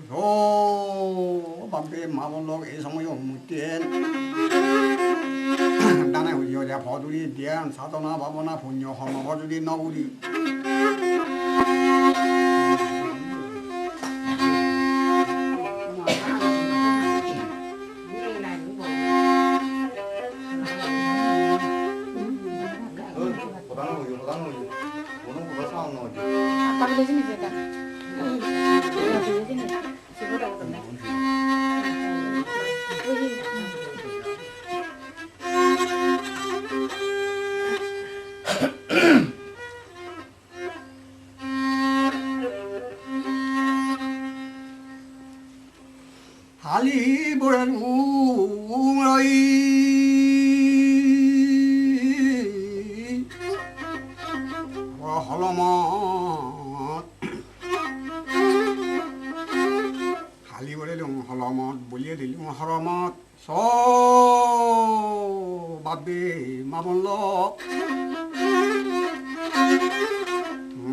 소 밤에 마블록 에서모요 못된 나는 우리 여자 버들이 대한 사도나 바보나 본요 허마 버들이 너구리 할리보란 우라이 헐라맛 할리보란 헐라맛 몰려들리면 헐라맛 소 밥비 마블럭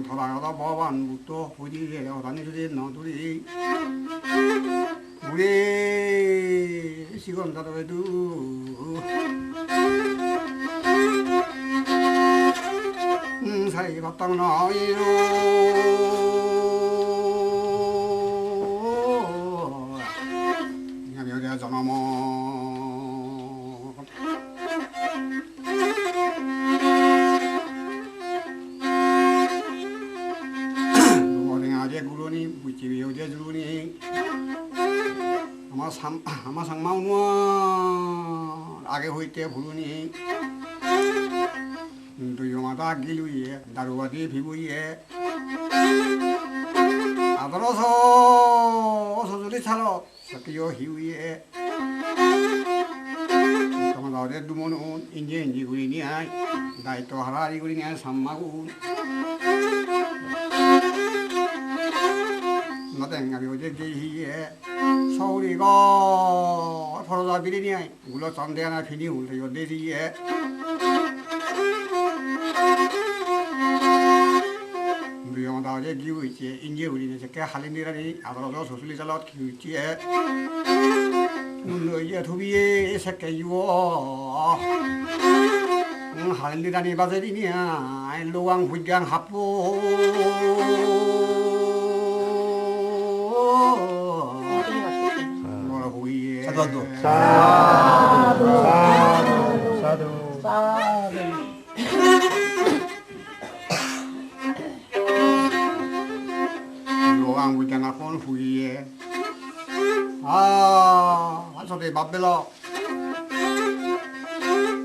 돌아가다 법안부터 어디에 다니주지 너들이 우리 시간 다더라도 사이 갔다 나이로 여기가 전화모 누가 어제 구르니 무집이 어제 주니 아마 상마운와 악의 호이 때 부르니 또 용하다 길 위에 나루가디 비부 위에 아들어서 소소리 차러 새끼요 희위에 또 나래 두모는 인제 구리니야 나이 또 하라리 구리니야 삼마군 나댕가비 어제 기희에 서울이가 서로다 비리니야 물러 싼데 하나 비니 울래요 내지에 무용하다 어제 기우 있지 인제 우리는 저게 할린이라니 아들어서 소술리 잘라 기우 있지에 너희의 도비에 새끼 유어 할린이라니 바세리니야 로왕 후장 합부 사도 로왕 후장 합부 후이에 한소리 맛벨라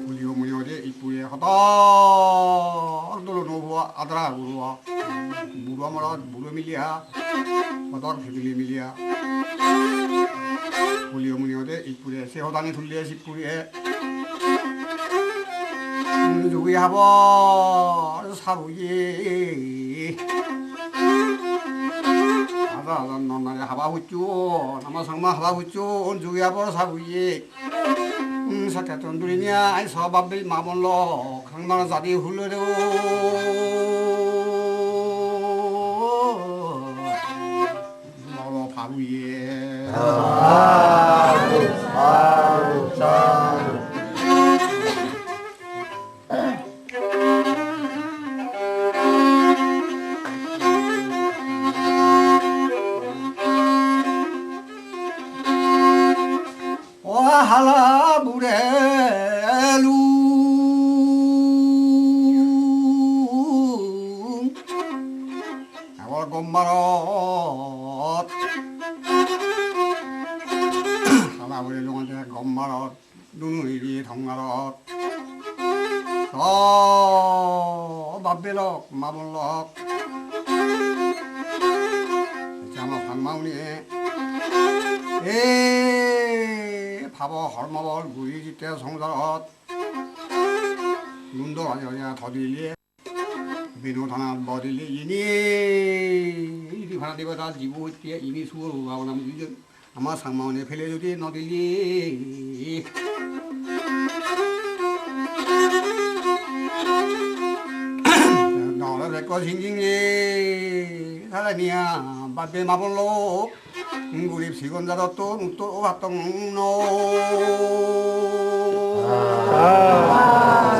무리 어제 이쁘게 하다 놀러놓고 아들아 우루와 무루아마라 무루밀리야 마다 비빌리밀리야 우리 어머니 어제 이쁘게 세호단에 둘리에 시쁘게 누구야 하버 사부지 아다 너나에 하바후쭈 나마상마 하바후쭈 누구야 하버 사부지 사케톤 둘이냐 아이 서밥비 마몰로 강만한 사디 흘러려 너로 바위에 와할라 무레루 아월 곰마롯 할아버지 용한테 곰마롯 누누이리 동마롯 밥비럭 마블럭 자마 방마우니 바보 헐마벌 구이지때 성사롯 눈도 아니야 더딜리 비누다나 머딜리 이니 이리 하나 디바다 지부 있게 이니 수어로 가고 나면 이제 아마 상마원에 펠레주디 너딜리 너는 내거 생긴게 사람이야 밥에 마블로 구립 시건자도 또 왔던 노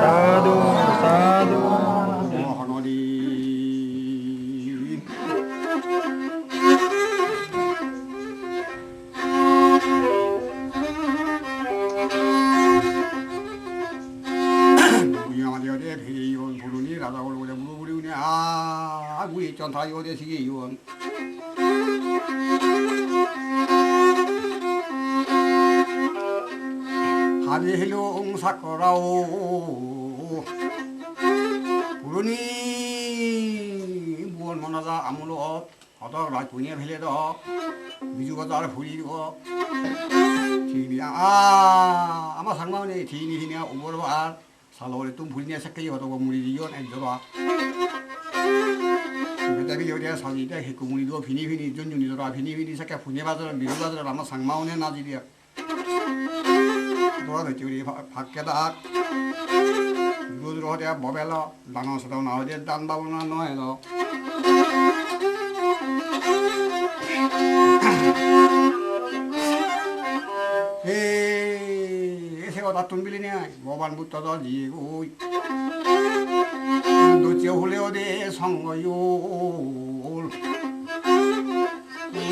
사두 사두 하노리 우리나라에 배이원 부르니 라다올 오래 부르니 우리 전다 요대식이 이원 하비헬룡 사커라오 부르니 무언 만하다 아무로 어더 라이프니에 헬레더 미주가다를 부리고 디니야 아마 상마네 디니히냐 오버바 살로레 또 부리냐 색깔이 어더고 무리디온 엔저바 메다비 요리야 사지다 해꾸무리도 비니비니 존중이더라 비니비니 색깔 분해받으라 미루받으라 아마 상마오네 나지리야 돌아다니지 우리 밖에다 이거들 어디야 모벨로 나눠서도 나오지 딴바구나 넣어서 에이 새거 다 돈 빌리냐 모반부터도 지고 너지 홀레 어디 성거요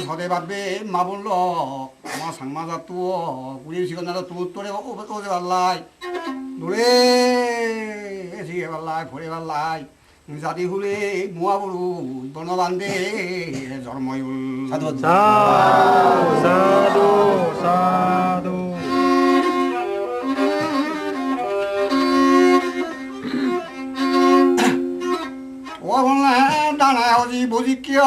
서대밥에 마블로 아마 상마자 또 우리 시간 나라 또 또래 오래 발라이 노래 시계 발라이 보래 발라이 자디 훌레 무아부루 번호반데 저모유 사두 사두 사두 오늘날 나나 어디 보지겨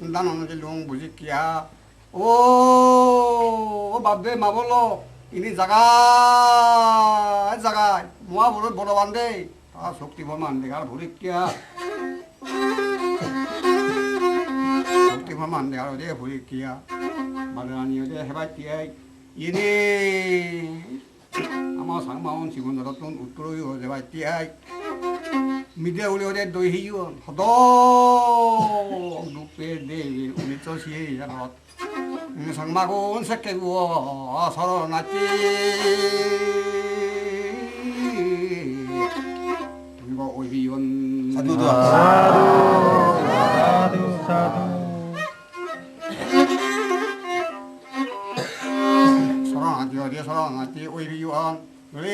나는 어디 롱 보지기야 오 밥대 마블로 이니 자가 모아보러 보러 왔는데 다 속디 보면 안 돼. 가라 보릴게야 속디 보면 안 돼. 가라 어디 보릴게야 말을 아니 어디 해봤디야 이니 아마 상마온 직원으로 돈 웃도록 해봤디야 미대 우리 어디 너희요 허도 눕배 내일 우리 저시에 야라 상마고 새끼고 서로 났지 이거 오이비원 사두 사두 서로 났지 어디에 서로 났지 오이비원 우리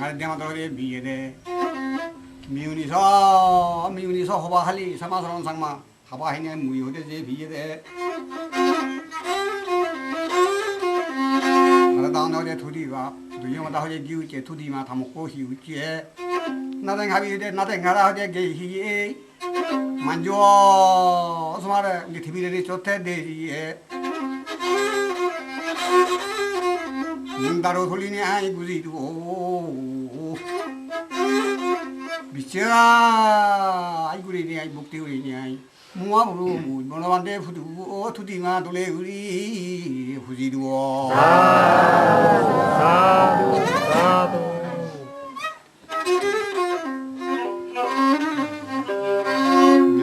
할 때마다 어디 미에대 미운이서 호바할리 사마스러운 상마 하바히냐 무효대제 비에대 나랑 어디 두디가 두영마다 어디 기우제 두디마 다 먹고 희우제 나랑 하비데 나랑 가라 어디 게히에 만져 스마레 우리 TV들이 좋대 대리에 다로 돌리니 아이 구지도 미쳐라 아이구리니 아이 목대우리니 아이 무아무로 뭐나반데 후두 투디마 돌레 우리 후지도 사두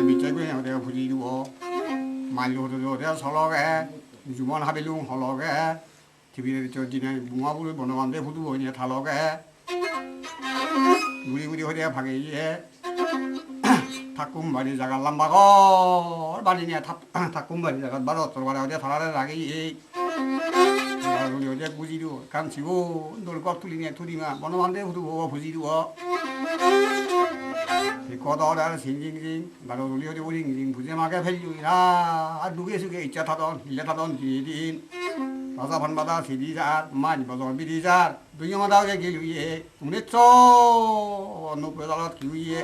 미쳐구니 내가 후지도 말로도 내가 설러게 주문 하빌룽 헐러게 TV에 저지네 무아무로 뭐나반데 후두 뭐냐 탈러게 우리 어디야 방에에 닭꿈바리 자갈 람바고 말이냐 닭꿈바리 자갈 말어 들어가라 어디야 살아라 나기 우리 어디야 부지루 감치고 놀고 뚫리냐 투리마 뭐너한데 후두고 부지루 고도라 신징징 나로 우리 어디 오징징 부재마게 펠류이나 누게 수게 있자 타던 일려 타던 디딘 마사 반마다 시디자 많이 버서 미디자 누영하다게 길 위에 우네초 높여달라 길 위에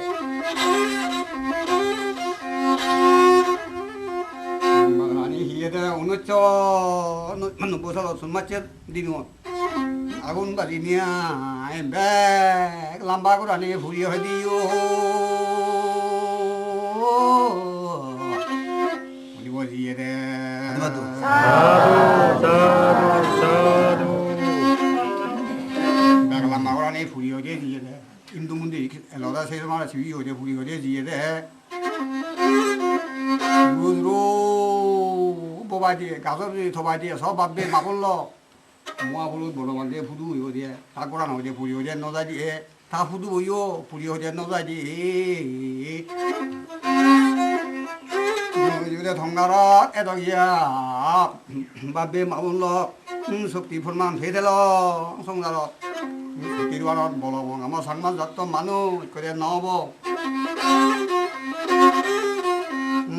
아니 히에다 우네초 높여서 손맛째 디노 아군 바리니아 엠백 람바고라니 부리어디요 우리 뭐지에데 사두 사두 불이 어디에 지게 돼 임동문들이 엘로다 세르마라 지위 어디에 불이 어디에 지게 돼 이것으로 뽑아지 가서들이 도바지에서 밥배 마블러 모아불로 모로만데 부두 어디에 다고란 어디에 불이 어디에 노다지 다 후두요 불이 어디에 노다지 요래 동가라 애덕이야 밥배 마블러 섭디 불만 배들러 송나라 기르와라 몰라보 아마 상만 잡던 마누 그래 넣어보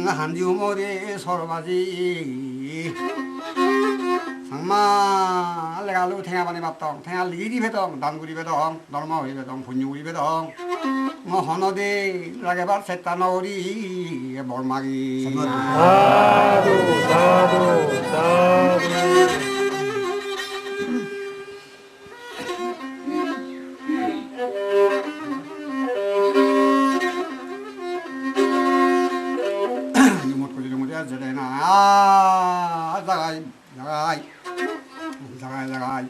한지우머리 서로가지 상만 내가 알고 탱아바니 맞동 탱아 리리 배동 단구리 배동 normal 배동 분유리 배동 뭐 헌어디 라게발 셋다 나오리 몰마기 사두 사두 사두 자가이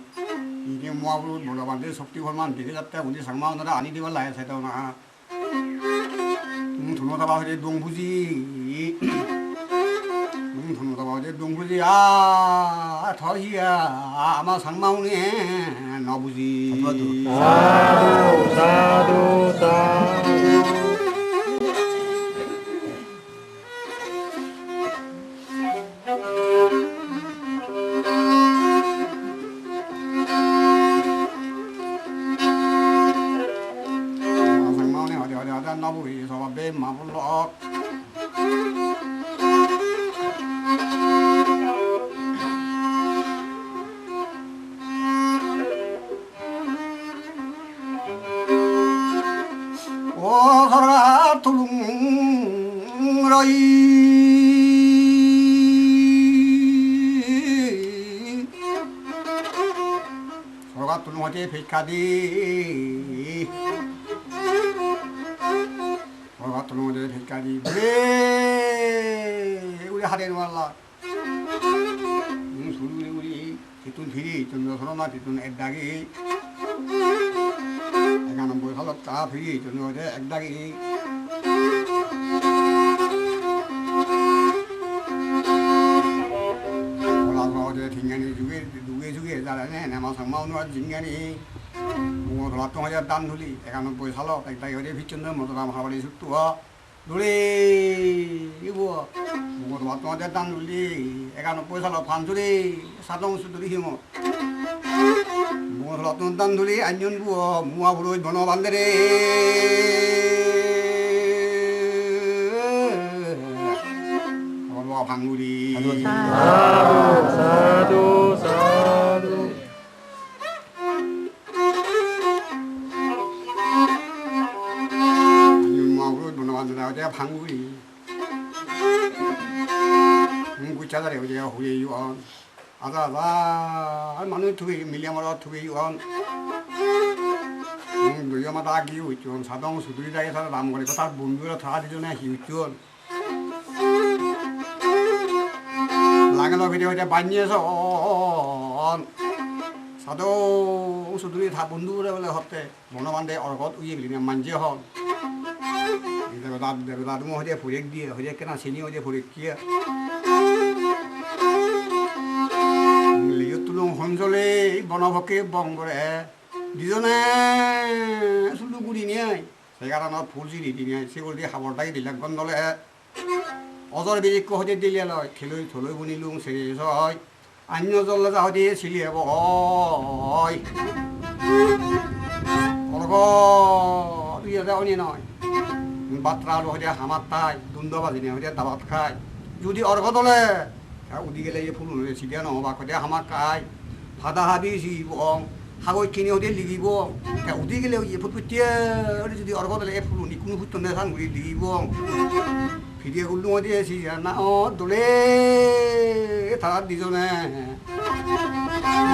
이게 뭐하고 놀아봤는데 속디 얼마나 되게 잡다 우리 상마오느라 아니 되걸 나야 세도나 돈오다 봐서 농부지 돈오다 봐서 농부지 더희야 아마 상마오네 너부지 사두 사두 사두 나부에서 배 마블러 오서라 둥러이 서가 둥어제 백가디 같은 오늘 백가지 왜 우리 하래는 말라 소리 우리 뒷돈 비리 뒷돈 서로나 뒷돈 액다기 애가는 뭐 살았다 비리 뒷돈 어제 액다기 올라서 어제 딩간이 누게 잘하네 내마 상마오누가 딩간이 뭐 동아자 단둘이 애가는 보이 살아 딱 여기 비쳤는 모두 다 하버리 숙두와 노래 이거 뭐 동아자 단둘이 애가는 보이 살아 반둘이 사동수들이 힘어 뭐 단둘이 안연부어 무아부로 번호 반대래 뭐 방울이 사두 사두 사두 어제 방구리 구차다리 어제 후에 유언 아다다 얼마나 두개 밀려마라 두개 유언 누여마다 기우 있죠 사동 수두리다에서 남거리고 다 문구로 다 되잖아 희우죠 랑에서 그래 어제 반니에서 사동 수두리 다 문구로 헛대 모노만데 얼것 위에 밀리면 만지허 나도 뭐 어제 보랬기에 어제께나 세니 어제 보랬기에 리우tulung 혼솔에 번호밖에 번거래 니전에 술루구리니 세가라 너 불지리니 세골디 하볼다기 들랑 건놀래 어서 비직고 어제 들려라 길을 돌아보니 룽 세계에서 안여절라자 어디에 실리해보 어르고 위에다 오니 너이 바트라로 허리 하마타 눈도바지네 허리 다바트카이 주디 얼거돌래 자 우디게래 풀루네 시디아노 바코데 하마카이 바다하비시 봉 하고 있기니 어디 리기봉 자 우디게래 이 풋풋티에 어디 주디 얼거돌래 풀루 니꾸누 풋톤네 산 우리 리기봉 비디에 굴룽 어디에 시디아나 돌래 다 디존에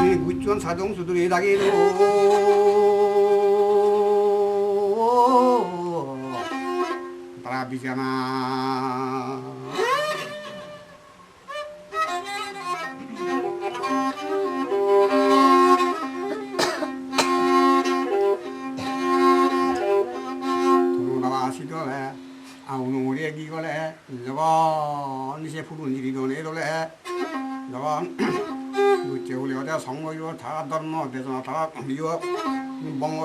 이 구촌 사동수들이 다기로 비잖아. গ'লে জগন নিচে ফুলো নিদিলে ল'লে জগন গুচে উলিয়াতে সংগ থাকা ধর্ম দেশনা থাকা বঙ্গ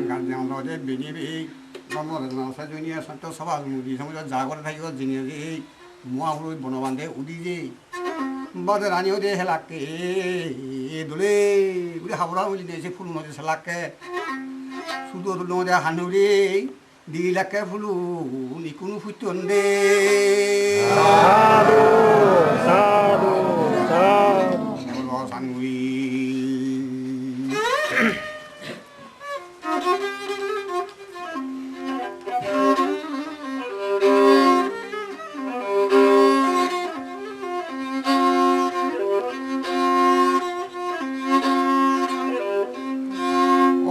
গার্জেন বেনিয়ে ধর্ম দেশনা সাজনীয় সত্য সভা মুদি সময় যা করে থাকিব জিনিয়ে যে মুয়াহুর বনবান্ধে উদি যে বাদে রানিও দে হেলাকে দোলে উলি হাবরা উলি নেছে ফুল নদী সেলাকে শুধু নদী হানুরে দিলাকে ফুলু নিকুনু ফুটন দে সাধু সাধু সাধু সানুই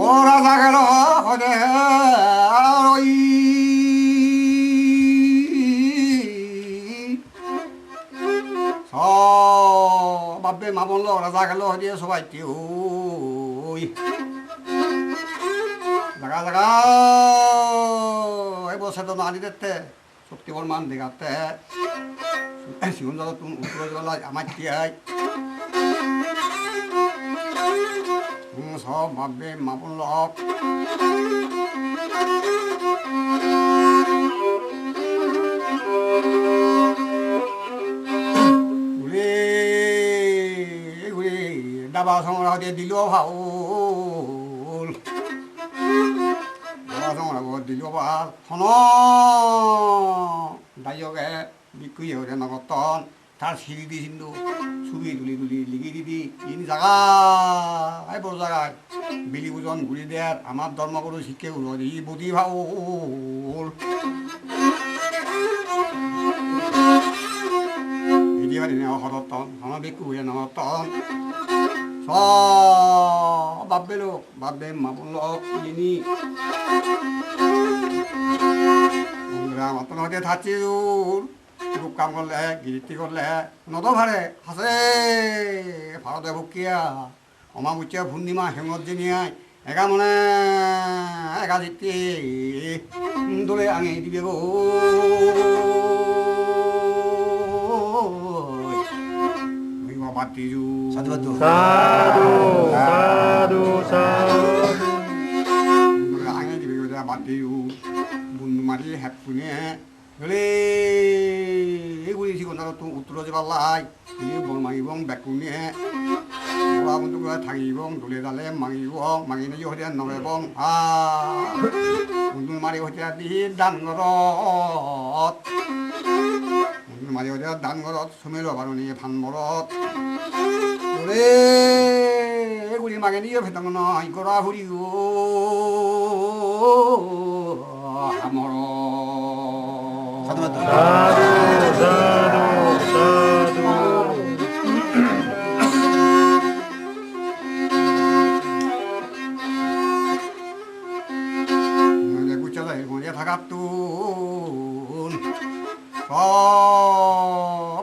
ওরা জাগেল হদে আরই বাপে মা বললো ওরা জাগেল হদে সবাই ওই জাগা জাগা এই বসে তো নানি দেখতে শক্তিবর মান দেখাতে শিবন দাদা তুমি উত্তর জেলা আমার কি হয় সব ভাববে মাপন লোক ঘুরে ঘুরে ডাবা সংগ্রহ দিয়ে দিল ভাউল ডাবা সংগ্রহ দিল ভাল হন দায়কে বিক্রি হয়ে নগতন তার সিঁড়ি দি সিন্ধু ছবি তুলি তুলি লিখি দিবি ইন জায়গা এই বড় জায়গায় বিলি বুজন ঘুরি দেয়ার আমার ধর্মগুরু শিক্ষে উড়ি বুদ্ধি ভাউল এদিবারে নেওয়া হরতন আমার বেকু হয়ে নতন সব ভাববে লোক ভাববে মাপন লোক ইনি মাতন হতে থাকছি রূপ কাম করলে গিরিটি করলে নদ ভারে হাসে ভারতে ভুকিয়া অমা বুচিয়া পূর্ণিমা হেমত জিনিয়ায় একা মনে একা জিতি দোলে আঙে দিবে গো বাতি সাধু সাধু সাধু সাধু আঙে দিবে গো বাতি বুন্দু মারি হেপুনে বলে এগুলি সিগন্ধার তো উত্তর যাবার বনমাগিব বেকুনে বড়া বন্ধু থাকিব দলে দালে মাগিব মাগিনে হতে নগেব বন্ধু মারি হতে দি দান ঘরত বন্ধু মারি হতে দান ঘরত সুমের বারণী ভান মরত বলে এগুলি মাগে নিয়ে ভেতং নয় গড়া ঘুরি আমার সাধু সাধু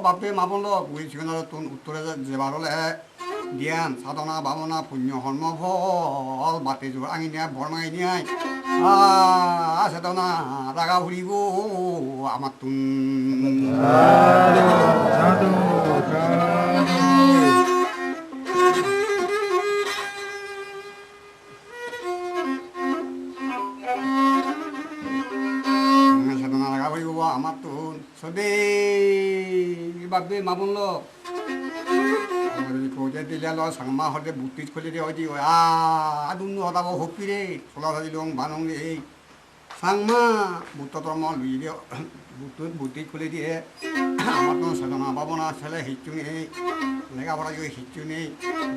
বাপে মাপন বুড়ি ঠিকানার তুন উত্তরে যেবার হলে জ্ঞান সাধনা ভাবনা পুণ্য হর্ম ফল বাটে জোর আঙি নিয়ে বরমাই নিয়ে সেদনা রাগা ঘুরিব আমার তুন সেদনা রাগা ঘুরিব আমার তুন সদে বাপে মাপন কোজে দিলে ল সাংমা হতে বুটিত খুলে দিয়ে হয়তো আদুন হতাব হপিরে চলা দিলং বানং এই সাংমা বুট ধর্ম লুই দিয়ে বুটিত খুলে দিয়ে আমার তো সাধনা ভাবনা ছেলে হিচ্ছু নেই লেখাপড়া গিয়ে হিচ্ছু নেই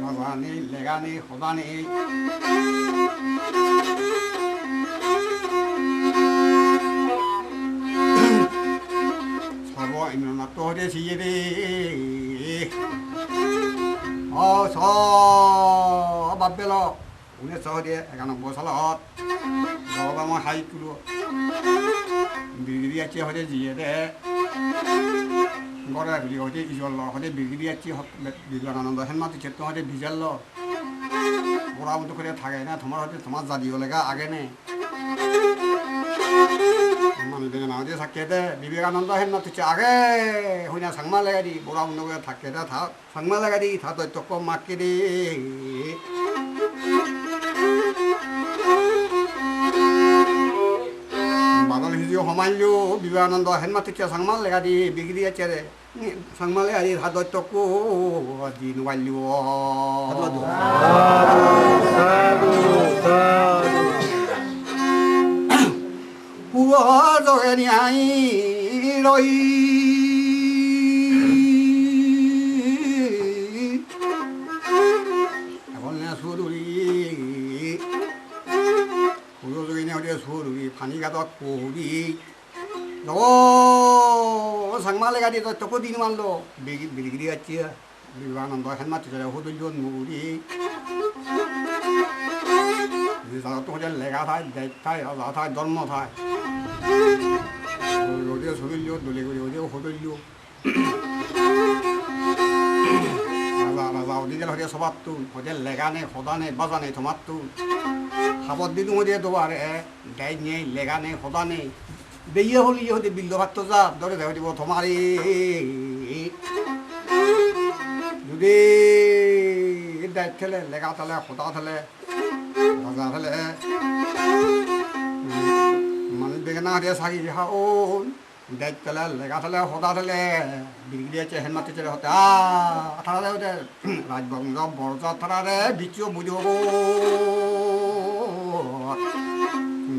বাবা নেই লেগা নেই সদা নেই সর্ব ইন্দ্রনাথ হতে সিয়ে রে বাপবেল 1991 সালত মই হাই কুলো বিগিরি আছে হতে জিয়ে দে গড়া বিলি হতে ইজল হতে বিগিরি আছে বিজ্ঞানানন্দ হেনমাতি চেতন হতে বিজাল ওরা মতো করে থাকে না তোমার হতে তোমার জাদিও লেগা আগে নে 상만을 되게 나오지 삭게대 비비가난다 했나 듣지 아게 그냥 상말레가리 뭐라 먹는 거야 닭게다 다 상말레가리 다도 조금 맞기리 마늘 히지 호말류 비비가난다 했나 듣지 상말레가리 미기리야째래 상말레가리 다도 조금 어디 완료 사두 사두 부어져니 아이로이 원래 수두리 부어져니 어디 수두리 파니가 더 꼬리 너 상말레가리 더 조금 뒤는 말로 미리기리 같지 미리와는 너 햇맛 저래 호들전 물이 이사가 또 이제 내가 다 내타야 나타 젊어 다 어디에 소들려 놀리고 어디에 호들려 나가 어디에 어디에 소밥도 어디에 내가네 호다네 바다네 토마토 하버디도 어디에 도와래 내니 내가네 호다네 내야 홀리 어디 빌려 갔다자 너네 어디 뭐 도마리 유디 내텔레 내가 탈레 호다 탈레 가자래 만 베가나 데 사기 하온 데텔레 내가 탈레 호다 탈레 비리게 헨마트 저 호다 타라데 데 라지방가 버자 타라데 비치오 무조고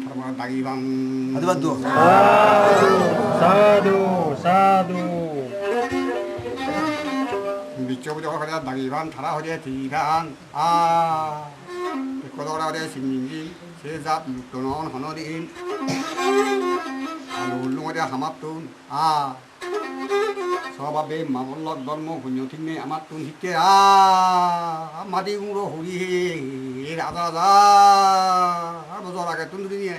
타마 다기방 사두반두 사두 사두 비치오 무조고 그래 다기방 타라 호제 디방 고도라데 신민지 세삽 육도는 하나님 울릉어데 하마툰 서바베 마몰락 dormo 군요팀네 아마툰 히께 마디궁으로 호리 라다다 아버저라게 뚱들이니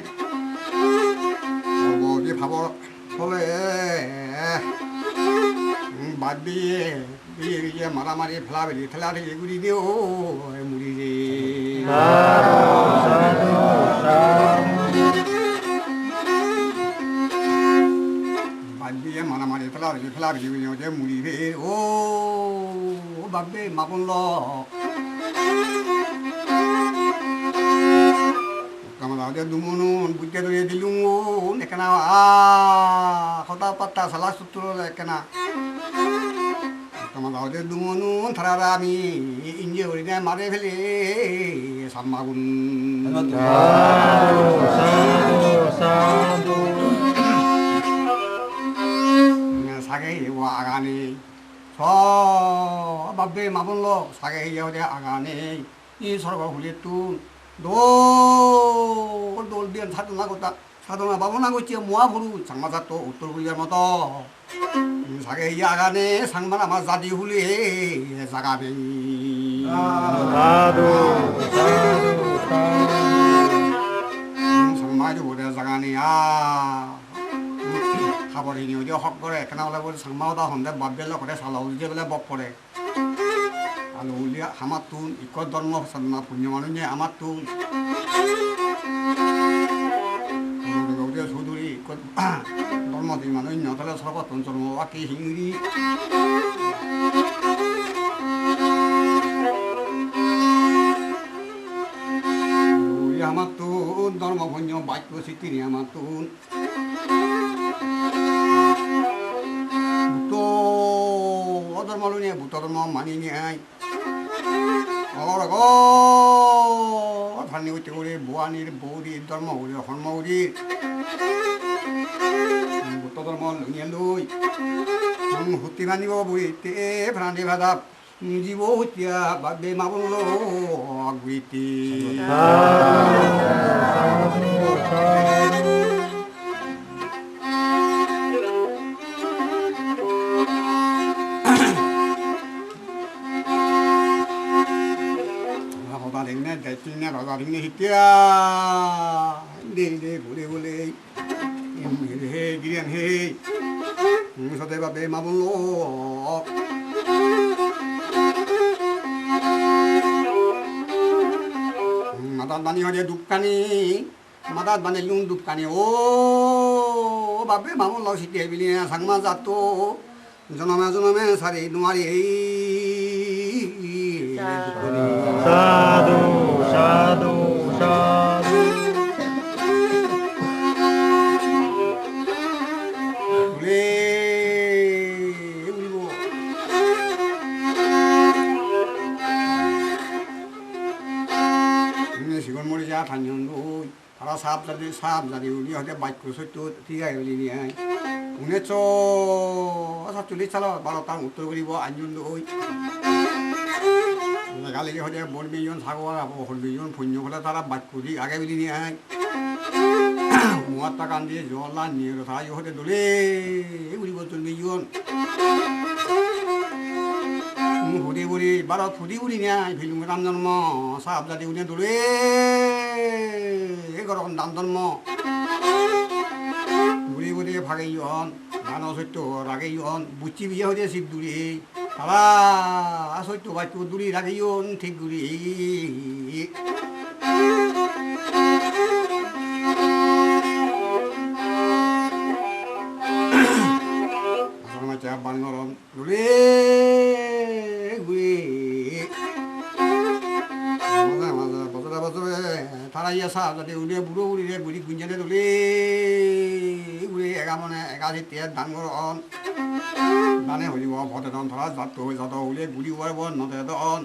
어디 바보 설레 마비에 이게 마라마리 플라베리 틀라리 이구리디오 무리지 사두 마비에 마라마리 틀라리 플라베리 이구리디오 무리지 오 마비 마본로 까마다데 누무는 부테도에 딜룽오 내까나 호다빠따 살라수트로 내까나 까마다데 누무는 타라라미 인제 우리네 마레벨리 삼마군 사두 사계와 아가니 저 마베 마본로 사계에 아가니 이 서로가 훌리뚱 놀비엔 사돈하고다 사돈아 마본하고 있지 모아부루 장마사 또 옷돌 훌리야마다 사계 야간에 상만아 마사디 훌리 사가베이 사두 상마이 오래 사가니야 가버리니 어디 헛거래 그나마 버리 상마다 혼데 마벨로 그래 살라우지 별에 먹거래 알울리 하마툰 이거 dormo 산나 분명하는 예 아마툰 우리 소들이 이거 dormo디만은 여달아 서가 돈처럼 왔기 힘이 우리 아마툰 dormo 분명 맞고 싶더니 아마툰 또 dormo로니 부터 dormo 많이니 어라고 달리고 있지 우리 무한이 보리 dormo 우리 헐모 우리 부터 dormo 능연루이 후띠만 입어 보이때 브란디 바다 지보 후띠야 바베 마블로 아구이띠 대신에 바다링네 히띠야 네네 고래고래 해 기련 해 서대바 배마블로 마다다니 어디 둡가니 마다다니 융 둡가니 오 বাবে মামুন লাও সিটি বিলি সাংমা জাতো জনমে জনমে সারি নোৱাৰি সাধু সাধু সাধু লে উৰিব সিগন মৰি যা ঠানিয়ন লৈ তারা সাপ জাতি উনি হয়তো বাক্য সত্য ঠিক আছে বলি নিয়ে 1947 সালত ভারতার উত্তর করিব আঞ্জন ওই গালি হয়তো বন বিজন সাগর হল বিজন পুণ্য হলে তারা বাক্য দি আগে বলি নিয়ে মহাত্মা গান্ধী জওয়াহরলাল নেহরু তারা হয়তো দলে উড়িব বিজন ফুটি বুড়ি ভারত ফুটি বুড়ি নিয়ে ফিল্ম রাম জন্ম সাপ জাতি উনি দলে গরম দাম জন্ম বুড়ি বুড়ি ভাগে ইয়ন গান সত্য রাগে ইয়ন বুচি বিয়ে হয়ে শিব দূরি তারা সত্য বাক্য দূরি রাগে ইয়ন ঠিক দূরি বানরম দূরে ঘুরে তারা ইয়া সাহ যাতে উলিয়ে বুড়ো বুড়িরে বুড়ি গুঞ্জানে দলে উড়ে এগামনে এগাশি তের দান করন দানে হলিব ভটেদন ধরা যাত যত উলিয়ে গুড়ি উড়াব নতে দন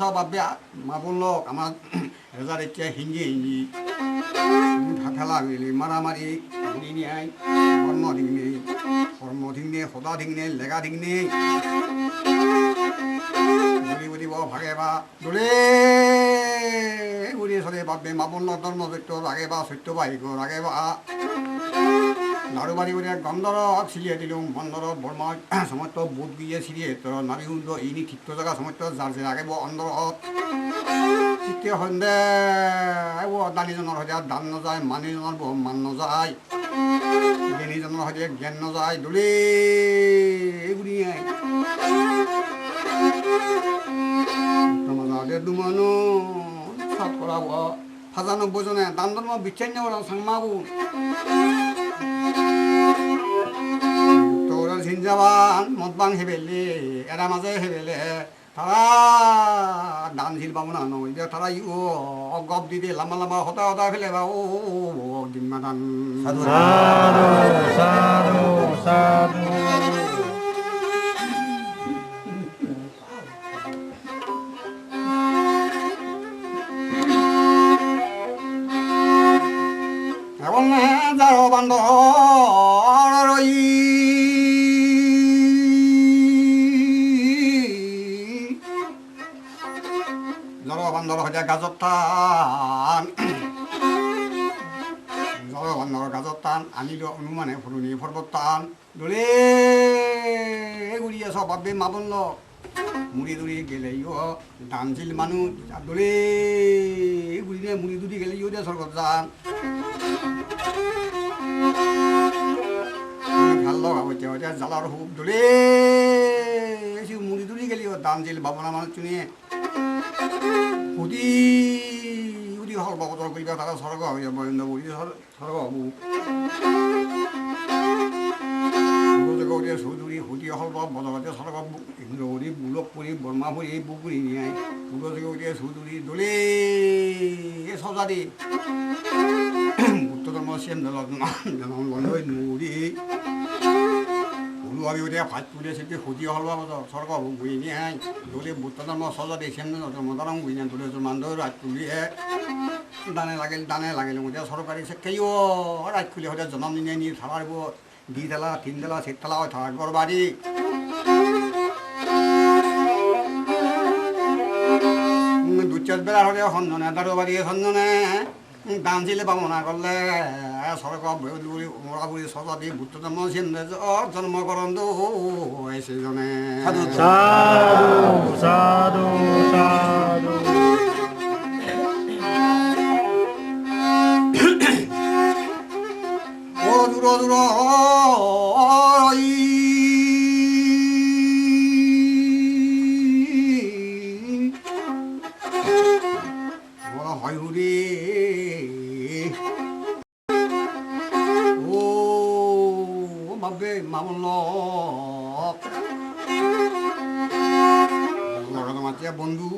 সব ভাবে মা বললো আমার রেজার এতিয়া হিঞ্জি হিঞ্জি ঠেলা মিলি মারামারি গুড়ি নিয়ে কর্ম ঠিকনে সদা ঠিকনে লেগা ঠিকনে গুড়ি বুড়িব ভাগে বা দলে গুড়ি চলে বাবে মাপন্ন ধর্ম সত্য রাগে বা সত্য বাহিক রাগে বা নাড়ুবাড়ি করে গন্ধরক ছিলিয়ে দিলুম বন্দরত বর্মা সমস্ত বুধ গিয়ে ছিলিয়ে তোর নাবি হুন্দ ইনি ঠিক্ত জায়গা সমস্ত যার যে রাগে অন্দরত তৃতীয় সন্ধে দানীজনৰ সৈতে দান নযায় মানিজনৰ মান নযায় জ্ঞানীজনৰ সৈতে জ্ঞান নযায় দলে গুড়িয়াই দুমানো সাত করা 95 জনে দান ধর্ম বিচ্ছিন্ন করা সাংমাবু তোরা সিনজাবান মদবাং হেবেলে এরা মাঝে হেবেলে তারা দান ঝিল পাবো না নয় তারা অগপ দিতে লাম্বা লাম্বা হতা হতা ফেলে বা ও দিনমা দান সাধু সাধু সাধু যার বান্ধব রই যার বান্ধব হইয়া গাজর টান যার বান্ধব গাজর টান আনিল অনুমানে ফুরুনি পর্বত টান দলে গুড়িয়ে সব ভাবে মা বলল মুড়ি দুড়ি গেলেইও দানশীল মানুষ দলে গুড়িয়ে মুড়ি দুড়ি গেলেইও দে স্বর্গত যান ভাল লগা হইতে হইতে জালার হুপ দলে মুড়ি দুড়ি গেলিও দানশীল ভাবনা মানুষ চুনিয়ে হুদি হুদি হল বকতর করিবা তারা স্বর্গ হইয়া বরেন্দ্র বুড়ি স্বর্গ হবু গৌরী চৌধুরী হুদি হল বদলতে স্বর্গ ইন্দ্রপুরী বুলকপুরী বর্মাপুরী বুকুরি নিয়ে গৌরী চৌধুরী দলে সজাদি উত্তরধর্ম সেম নুরি আমি ওটা ভাত তুলে সেটি হুদি হল স্বর্গ বুঝি নিয়ে দলে বুদ্ধধর্ম সজাদি সেম ধর্মধর্ম বুঝি নিয়ে দলে মান ধরে রাত তুলিয়ে দানে লাগিল ওটা সরকারি কেউ রাত খুলি হতে জন্ম নিয়ে নিয়ে থাকার 2 তলা 3 তলা 4 তলা হয় থাকার ঘর বাড়ি দু চার বেলা হলে সঞ্জনে দারো বাড়ি সঞ্জনে দান ছিলে পাব না করলে সরক মরা বুড়ি সজা দি বুদ্ধ জন্ম জন্মকরণ সেজনে সাধু সাধু সাধু ও দূর দূর হয় হুরি 마물러 올라가도 맞지 বন্ধু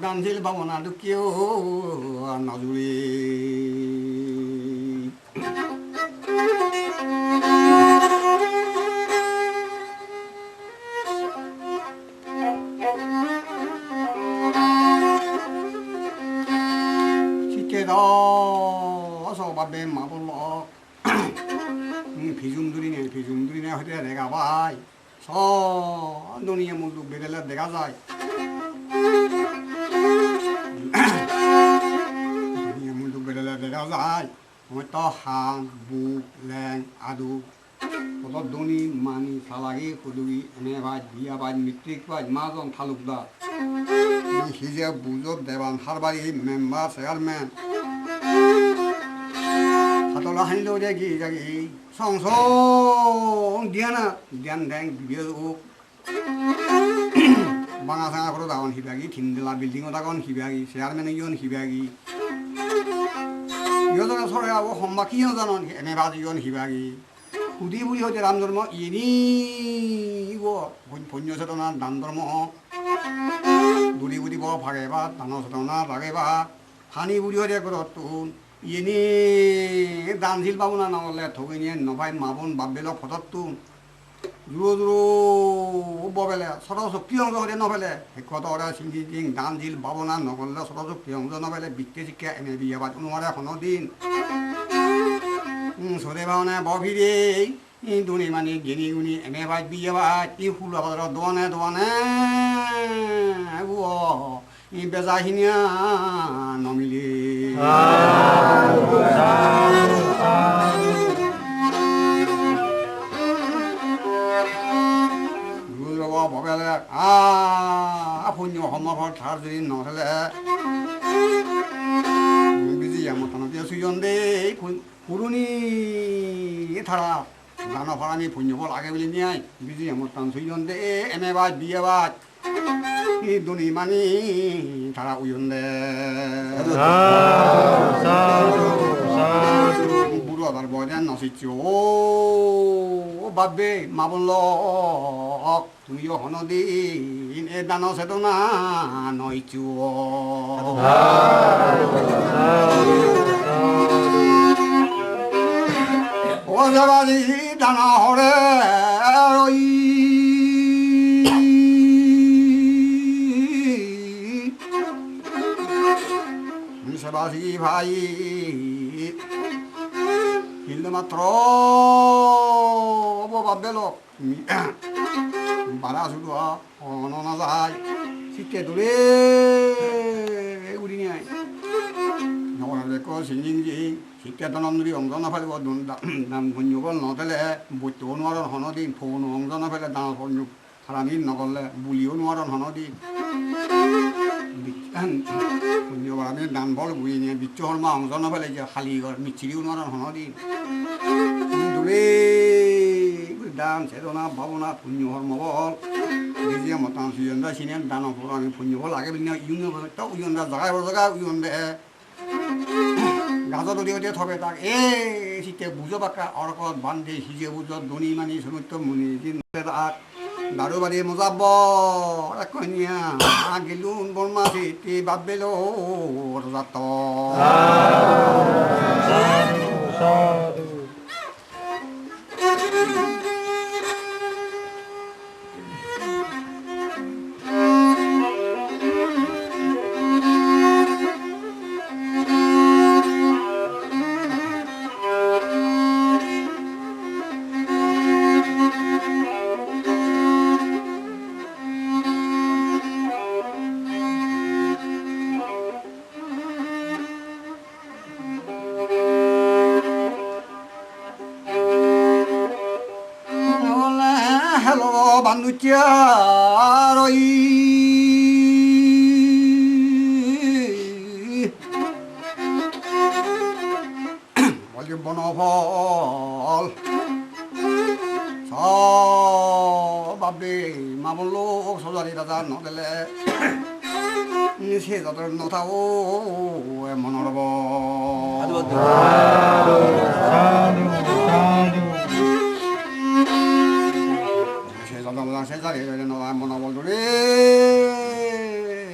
দানশীল ভাবনা দুঃখীয় নজুরি 시켜서 밥에 마불러 비중들이네 비중들이네 허리에 내가 봐 서 눈이 문도 베들라 내가 যায় 눈이 문도 베들라 내가 যায় 또 한부 랭 아두 또 돈이 많이 살아기 고두기 에네바 비아바 미트릭바 마존 탈룩다 হিজে বুজব দেবান হারবারি মেম্বার চেয়ারম্যান হাতলা হানিল দেখি যাগি সংসং দিয়ানা দিয়ান ড্যাং বিবিও বাঙা সাঙা করে দাগন হিবাগি থিমদেলা বিল্ডিংও দাগন হিবাগি চেয়ারম্যান ইয়ন হিবাগি ইয়জনে সরে আবো সম্বা কি জানন এনে বাজ ইয়ন হিবাগি হুদি বুড়ি হতে রাম ধর্ম ইনি ভন্য চেতনা দান ধর্ম দুরি বুড়ি বড় ভাগে বা দান চেতনা লাগে বা হানি বুড়ি হতে করতুন ইনি দানশীল পাবো না নহলে ঠগি নিয়ে নভাই মাবন বাবেল ফটতুন দূর দূর ববেলে সরশক্তি অংশ হতে নবেলে শিক্ষত ওরা সিংহি সিং দানশীল পাবো না নহলে সরশক্তি অংশ নবেলে বৃত্তি শিক্ষা এনে বিয়ে বাদ অনুমারে এখনো দিন সদে ভাওনা বভিরে দুনি মানে গেনি গুনি এনে ভাই বিয়ে বাদ ই ফুল আবার দোয়ানে দোয়ানে ই বেজাহিনিয়া নমিলে ববেলে পুণ্য সমফল থাৰ যদি নহলে বিজি মতানতে সুজন দেই পুৰণি থাৰা দান ফৰানি পুণ্য ফল আগে বুলি নিয়াই বিজি মতান সুজন দে এনে বাদ বিয়ে বাদ দুনি মানি থাৰা উজন দে বুড়ো আবার বয়দান নচিচ্ছি ও বাবে মাবল তুমিও হনদিন এ দান চেতনা নইচু ও যাবাজি দানা হরে রই সেবাসি ভাই হিল মাত্র ভাবেল বারা শুধু অন না যায় শীতে দূরে উড়ি নিয়ে নগর সিংজিং জিং শীতে দনন্দুরি অংশ নফেলিব দাম ভুঞ্জবল নথেলে বৈত্য নোৱাৰণ হনদিন ফৌন অংশ নফেলে দাম ভুঞ্জুক হাৰামি নগলে বুলিও নোৱাৰণ হনদিন পুণ্যবাৰ আমি দান বল বুঝি নিয়ে বিচ্ছ হৰমা অংশ নফেলে যে খালি ঘৰ মিছিৰিও নোৱাৰণ হনদিন দূরে দান চেতনা ভাবনা পুণ্য হর্ম বল নিজে মতান সুজনদা সিনেন দান ফল আমি পুণ্য বল আগে বিনা ইউন তো উয়নদা জায়গায় জায়গা উয়ন দে গাজত দিয়ে থবে তাক এ শীতে বুঝো বাক্কা অরকত বান্ধে সিজে বুঝত ধনী মানি সমুদ্র মুনি দিন তাক দারু বাড়ি মজাব কন্যা গেলুন বর্মাসি তি বাবেল রাত বান্ধুচারই বলি বনফল বাবে মামল সজারি রাজা নদেলে সে যাদের নথাও মনৰ 바다바다 세살에 너가 모나볼도래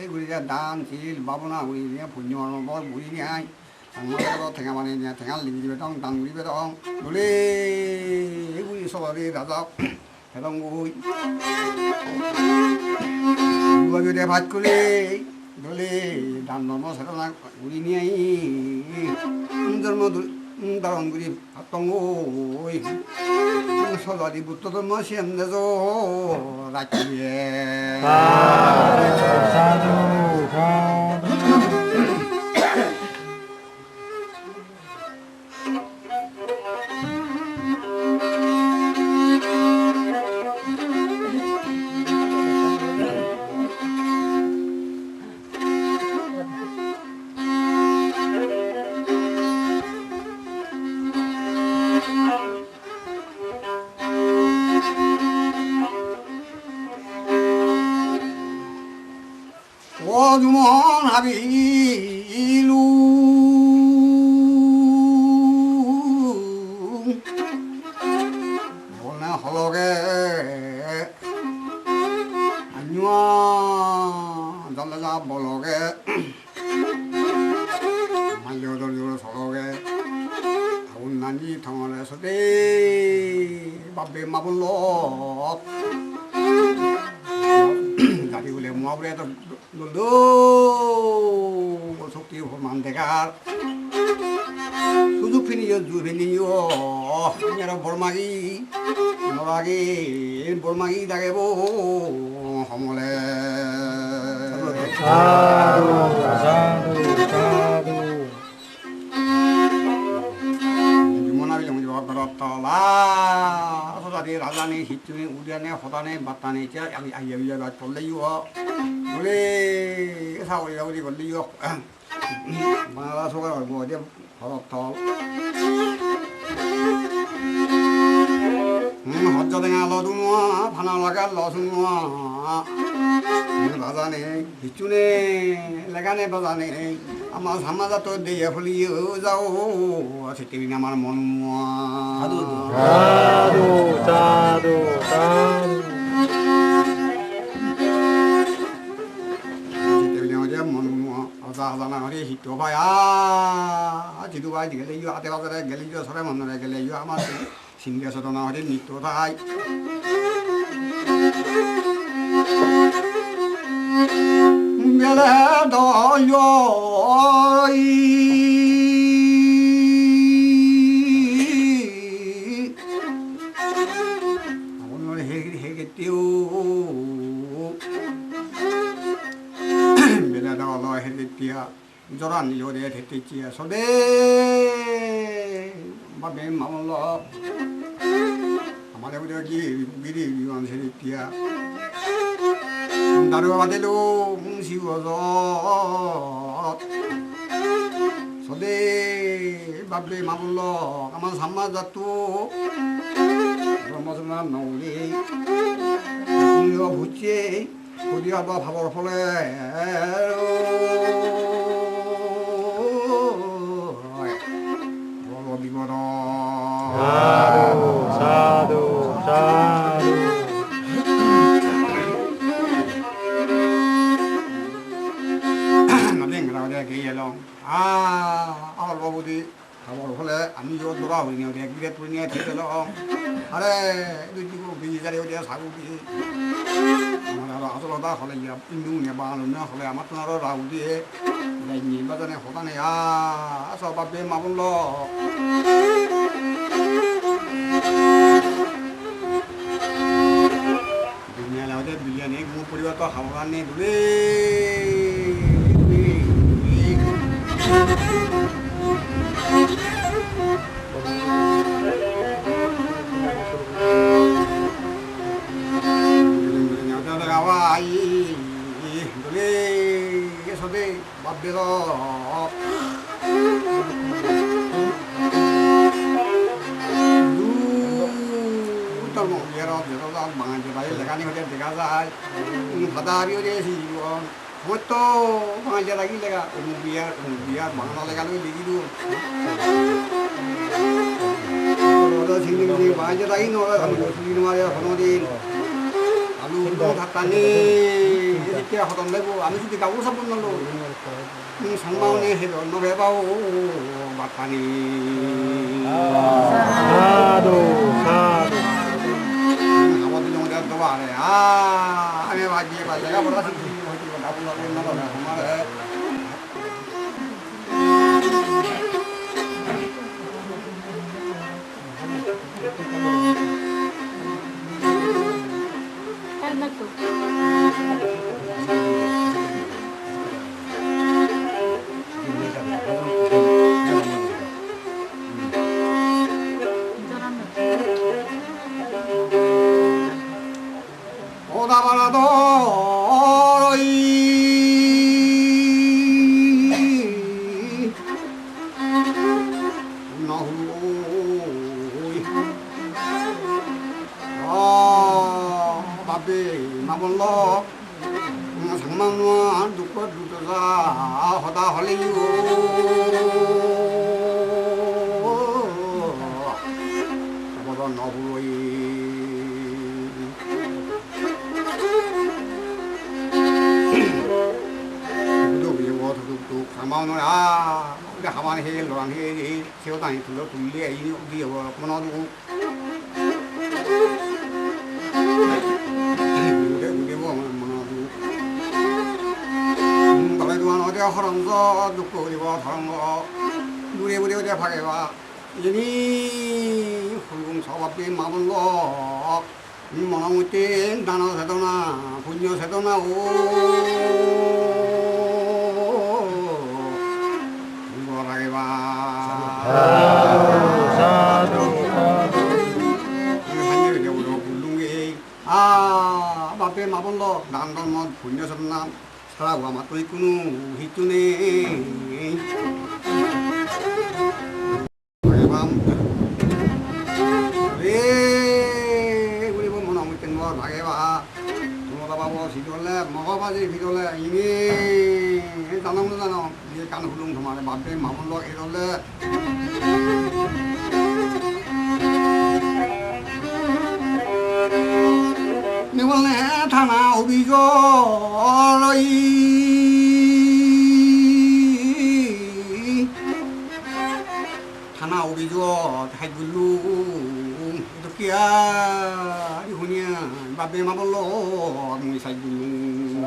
우리가 단질 바보나 우리 그냥 분명한 걸 우리냐 장마도 대가만이냐 대가 리비베동 당리베동 노래 우리 소리 다다 대동구 누가 그래 받고래 노래 난 너무 살아나 우리니 젊어들 다른 그리 합동고 소다리 붙어도 멋이 안 내서 라치에 사두 사두 오주먼 하비루 오늘 홀로게 안녕 달라자 볼로게 말려돌려 서로게 아운난이 덩어리에서 대 밥배 마블로 다리 올래 모아버려도 너 속기 보면 내가 수두핀이요 두핀이요 여러 볼막이 노라기 볼막이 다게보 허물래 사두 사두 사두 주문하기 정도가 그렇더라 소다리 라자니 히트니 우리안에 호단에 맞다니 자 아이야가 돌래요 우리 사오리가 우리 걸리요 마라 소가 뭐 어디 버럭터 어쩌다가 러두마 파나라가 러수마 바다네 이쪽에 레가네 바다네 아마 삼마다 또 내에 홀리요 자오 세티비나 말 모누마 사두 사두 사두 세티비나 어디 모누마 아자하나 어디 히토바야 지도바 이게 아테바다 gel이죠 사람 없는 gel이요 아마 신경서도 나 어디 니토다 오늘 해겠디요 메라다올로 해겠디야 저런 요리에 됐지야 소대 마뱀 마물로 아마도 우리 미리 위원 세리띠야 나를 와대로 시워서 소대 밥에 마물러 가만 삼마자또 그런 모습만 나오니 이거 붙지 어디 가봐 밥을 볼래 미거라 사두 사두 알바보디 가보러 볼래 안니요 돌아오니 어디야 기대 뿌리냐 대들어 아래 누지고 비자리 어디야 사고기 나로 아서로다 홀래야 인중네 바로냐 홀래 아마트나로 라우디에 내니 바다네 호다네야 아서 밥에 마불러 दुनिया लावते बिलियन एक मुंह पड़ी तो हवा ने दुले दुले सोदे बाबेलो 방안제바에 레가니 호텔 들어가서 바다비 어디에서 이거 그것도 방안제라기 내가 우비야 방안 레가니 얘기도 너 생긴 방안제라기 너가 무슨 말이야 번호디 우도 갔다니 이렇게 하던 내고 아무 집에 가고 사본 놈로 상마원에 해변 너 해봐오 맞다니 사도 사도 아무도 정도 또 말해 아 아니 맞지 내가 뭐라 하지 나보려고 했나 봐 정말 오다바라도 나후이 바비 마블로 상만와 누꺼 누더사 하다 할래요 보다 나후이 가만히 아 우리 가만히 해 노란 해 세워다니 둘러 둘리에 이 우리 뭐 그만하고 우리 뭐 그만하고 그래도 한 어디 하란서 듣고 우리 뭐 하는 거 우리 어디 파게와 이니 훌금 사업비 마블로 뭐나무띠 나나 세도나 분녀 세도나 오 사도 아, 마페 마블로 난던 뭐 분녀섭나 사라고 아마 또 있구누 히뚜네 우리 뭐 너무 땡거 나게봐 먹어봐봐 시돌래 먹어봐지 시돌래 이미 나눠나눠 이게 간 훌륭 도마에 마페 마블로 이돌래 니월래 타나 오비조러이 타나 오비조 하이블루 이렇게야 이혼이야 마베 마블로 미사이블루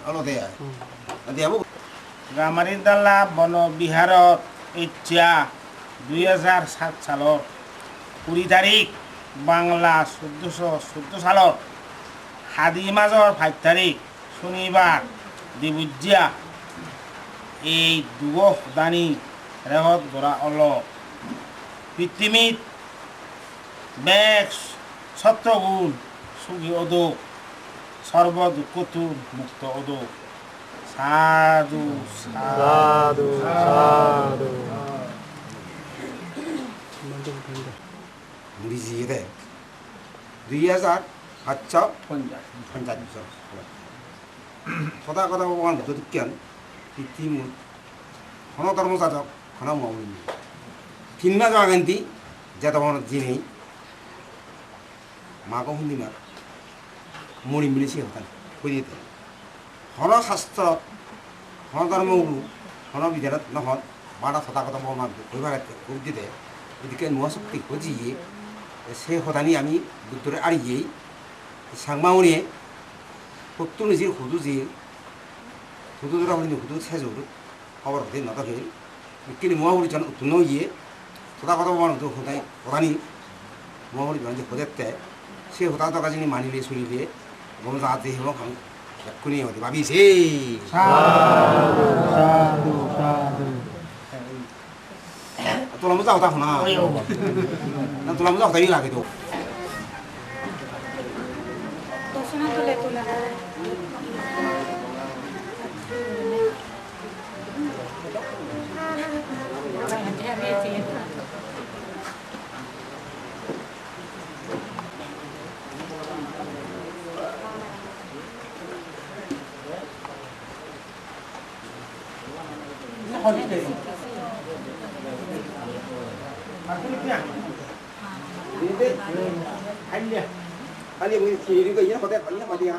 알로데야 어디야 뭐 গামারিডালা বন বিহাৰত এতিয়া 2007 চনৰ 20 তাৰিখ বাংলা 1414 চনৰ হাদি মাজৰ 5 তাৰিখ শনিবাৰ দিবুজিয়া এই দুগহ দানি ৰেহত গৰা অল পৃথিৱীত বেগ ছত্ৰগুণ সুখী অদো সর্ব দুঃখতু মুক্ত অদো সাধু 사도 사도 우리 집에 뉘야자 아쳐 혼자 한자주서 토다가다 보면 또 듣견 이팀은 하나 다른 사적 하나 먹는 빈나가 간디 제가 보는 지니 마고 흔들면 머리 밀리시 없다 보이대 하나 사스터 하나 다른 먹고 하나 비대라 나한 마다 토다가다 보면 그거를 그렇게 이렇게 모아서 거지 새 호단이 아미 묻도를 아리에 상마원에 복도는 질 호두지 호두들하고 있는 호두 세조를 하버로 된 나다 해 이끼리 모아버리 저는 두노이에 토다가다 보면 또 호단이 모아버리 완전 호됐대 새 호다다 가지니 많이 내 소리에 몸사 대해로 강 약군이 어디 마비세 사도 사도 사도 돌아못 자고 하나 난 돌아못 자고 다니 라게도 Ini deh. Hai dia. Hai dia mungkin kiri ke ini, kau teh, ini apa dia?